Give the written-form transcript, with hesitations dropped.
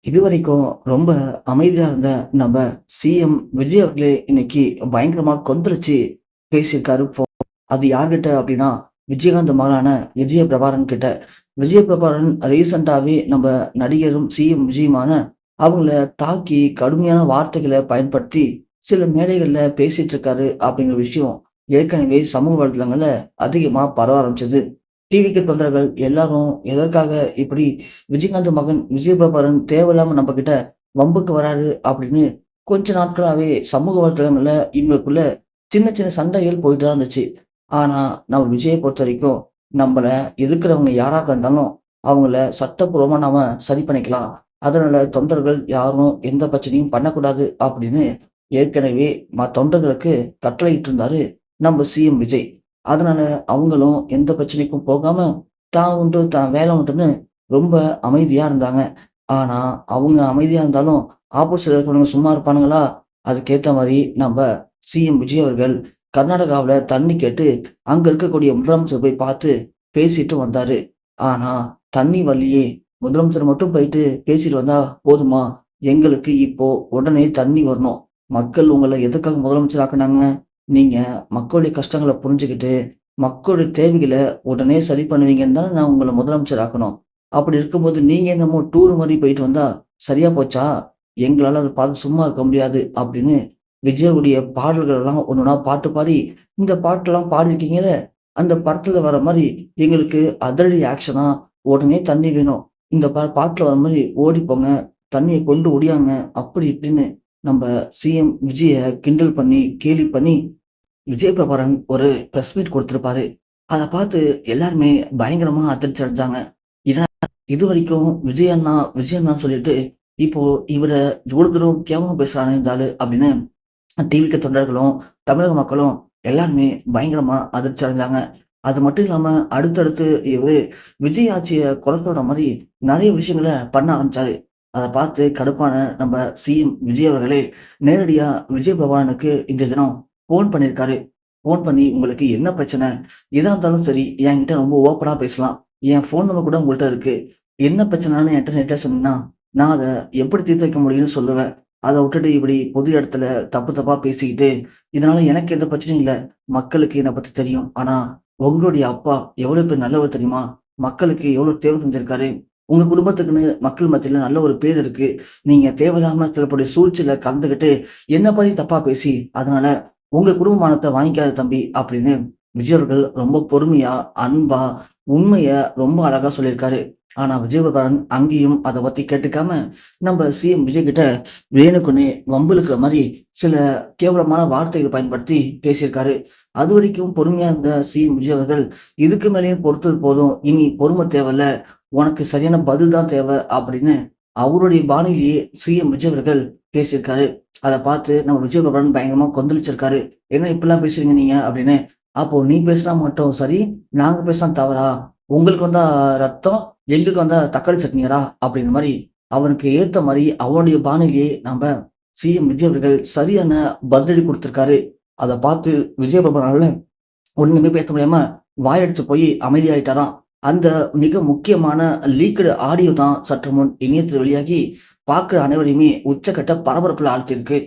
இதுவரைக்கும் ரொம்ப அமைதியா இருந்த நம்ம சிஎம் விஜய் அவர்களே இன்னைக்கு பயங்கரமா கொந்தளிச்சு பேசியிருக்காரு. அது யார்கிட்ட அப்படின்னா, விஜயகாந்த் மகனான விஜய பிரபாரன் கிட்ட. விஜய பிரபாரன் ரீசெண்டாவே நம்ம நடிகரும் சிஎம் விஜயுமான அவங்கள தாக்கி கடுமையான வார்த்தைகளை பயன்படுத்தி சில மேடைகள்ல பேசிட்டு இருக்காரு அப்படிங்கிற விஷயம் ஏற்கனவே சமூக வலைதளங்கள்ல அதிகமா பரவ ஆரம்பிச்சது. டிவிக்கு தொண்டர்கள் எல்லாரும் எதற்காக இப்படி விஜயகாந்த் மகன் விஜய் பிரபாரன் தேவையில்லாம நம்ம கிட்ட வம்புக்கு வராரு அப்படின்னு கொஞ்ச நாட்களாவே சமூக வலைதளங்கள்ல இவங்களுக்குள்ள சின்ன சின்ன சண்டைகள் போயிட்டு தான் இருந்துச்சு. ஆனா நம்ம விஜயை பொறுத்த வரைக்கும் நம்மள எதிர்க்கிறவங்க யாராக இருந்தாலும் அவங்கள சட்டப்பூர்வமா நாம சரி பண்ணிக்கலாம். அதனால தொண்டர்கள் யாரும் எந்த பிரச்சனையும் பண்ணக்கூடாது அப்படின்னு ஏற்கனவே தொண்டர்களுக்கு கட்டளையிட்டு இருந்தாரு நம்ம சிஎம் விஜய். அதனால அவங்களும் எந்த பிரச்சனைக்கும் போகாம, தான் உண்டு, தான் வேலை உண்டுன்னு ரொம்ப அமைதியா இருந்தாங்க. ஆனா, அவங்க அமைதியா இருந்தாலும், ஆப்போசிட்ல இருக்கிறவங்க சும்மா இருப்பானுங்களா? அதுக்கேத்த மாரி நம்ப சிஎம் விஜய் அவர்கள் கர்நாடகாவுல தண்ணி கேட்டு, அங்க இருக்கக்கூடிய முதலமைச்சர போய் பார்த்து பேசிட்டு வந்தாரு. ஆனா, தண்ணி வரலையே. முதலமைச்சர் மட்டும் போயிட்டு பேசிட்டு வந்தா போதுமா? எங்களுக்கு இப்போ உடனே தண்ணி வரணும். மக்கள் உங்கள எதுக்காக முதலமைச்சர் ஆக்குனாங்க? நீங்க மக்களுடைய கஷ்டங்கள புரிஞ்சுகிட்டு, மக்களுடைய தேவைகள உடனே சரி பண்ணுவீங்கன்னு தானே நான் உங்கள முதலமைச்சர் ஆக்கணும். அப்படி இருக்கும்போது நீங்க என்னமோ டூர் மாரி போயிட்டு வந்தா சரியா போச்சா? எங்களால அத பார்த்து சும்மா இருக்க முடியாது அப்படின்னு விஜயுடைய பாடல்கள் எல்லாம் ஒண்ணொண்ணா பாட்டு பாடி, இந்த பாட்டெல்லாம் பாடியிருக்கீங்கல்ல, அந்த படத்துல வர மாரி எங்களுக்கு அதிரடி ஆக்ஷனா உடனே தண்ணி வேணும். இந்த பாட்டுல வர மாரி ஓடி போங்க, தண்ணிய கொண்டு ஒடியாங்க அப்படி இப்படின்னு நம்ப சிஎம் விஜய கிண்டல் பண்ணி, கேலி பண்ணி விஜய் பிரபாரன் ஒரு பிரஸ் மீட் குடுத்திருப்பாரு. அத பார்த்து எல்லாருமே பயங்கரமா அதிர்ச்சி அடைஞ்சாங்க. ஏன்னா, இதுவரைக்கும் விஜய் அண்ணா, விஜய் அண்ணான்னு சொல்லிட்டு, இப்போ இவர இவ்வளவு தூரம் கேவலமா பேசுறானே இந்த ஆளு அப்படின்னு டிவிக்கு தொண்டர்களும், தமிழக மக்களும் எல்லாருமே பயங்கரமா அதிர்ச்சி அடைஞ்சாங்க. அது மட்டும் இல்லாம அடுத்தடுத்து இவரு விஜய் ஆட்சிய கொறப்படுற மாரி நெறைய விஷயங்கள பண்ண ஆரம்பிச்சாரு. அத பார்த்து கடுப்பான நம்ம சிஎம் விஜய் அவர்களே நேரடியா விஜய் பவானுக்கு இன்றைய தினம் ஃபோன் பண்ணியிருக்காரு. ஃபோன் பண்ணி உங்களுக்கு என்ன பிரச்சனை? எதா இருந்தாலும் சரி என்கிட்ட ரொம்ப ஓப்பனா பேசலாம். என் ஃபோன் நம்பர் கூட உங்கள்ட்ட இருக்கு. என்ன பிரச்சனைன்னு என்ட்ட நேரடியா சொன்னீங்கன்னா, நான் அத எப்படி தீர்த்து வைக்க முடியும்னு சொல்லுவேன். அத விட்டுட்டு இப்படி பொது இடத்துல தப்பு தப்பா பேசிக்கிட்டு, இதனால எனக்கு எந்த பிரச்சனையும் இல்ல. மக்களுக்கு என்ன பத்தி தெரியும். ஆனா, உங்களுடைய அப்பா எவ்வளவு பேர் நல்லவர் தெரியுமா? மக்களுக்கு எவ்வளவு தேவை செஞ்சிருக்காரு. உங்க குடும்பத்துக்குன்னு மக்கள் மத்தியில நல்ல ஒரு பேர் இருக்கு. நீங்க தேவையில்லாம சிலருடைய சூழ்ச்சியில கலந்துகிட்டு, என்ன பத்தி தப்பா பேசி, அதனால உங்க குடும்ப மானத்த வாங்கிக்காத தம்பி அப்படின்னு விஜய் அவர்கள் ரொம்ப பொறுமையா, அன்பா, உண்மைய ரொம்ப அழகா சொல்லியிருக்காரு. ஆனா விஜயகாந்த் அங்கேயும் அத பத்தி கேட்டுக்காம, நம்ம சிஎம் விஜய் கிட்ட வேணுக்குன்னே வம்பிழுக்கிற மாரி சில கேவலமான வார்த்தைகள் பயன்படுத்தி பேசியிருக்காரு. அதுவரைக்கும் பொறுமையா இருந்த சிஎம் விஜய் அவர்கள், இதுக்கு மேலேயும் பொறுத்தது போதும். இனி பொறுமை தேவையில்ல. உனக்கு சரியான பதில் தான் தேவை அப்படின்னு அவருடைய பாணியிலேயே சிஎம் விஜய் அவர்கள் பேசியிருக்காரு. அத பார்த்து நம்ம விஜய் பிரபாகரன் பயங்கரமா கொந்தளிச்சிருக்காரு. "என்ன இப்படிலாம் பேசுறீங்க நீங்க?" அப்படின்னு. "அப்போ நீ பேசினா மட்டும் சரி, நாங்க பேசினா தவறா? உங்களுக்கு வந்தா ரத்தம், எங்களுக்கு வந்தா தக்காளி சட்னியாடா?" அப்படிங்கிற மாரி அவனுக்கு ஏத்த மாரி அவனுடைய பாணியிலேயே நம்ப சிஎம் விஜய் அவர்கள் சரியான பதிலடி குடுத்திருக்காரு. அத பார்த்து விஜய் பிரபாகரனால ஒண்ணுமே பேச முடியாம வாயடிச்சு போய் அமைதியாயிட்டாராம். அந்த மிக முக்கியமான லீக்டு ஆடியோ தான் சற்று முன் இணையத்தில் வெளியாகி பார்க்குற அனைவரையுமே உச்சக்கட்ட பரபரப்புல ஆழ்த்தியிருக்கு.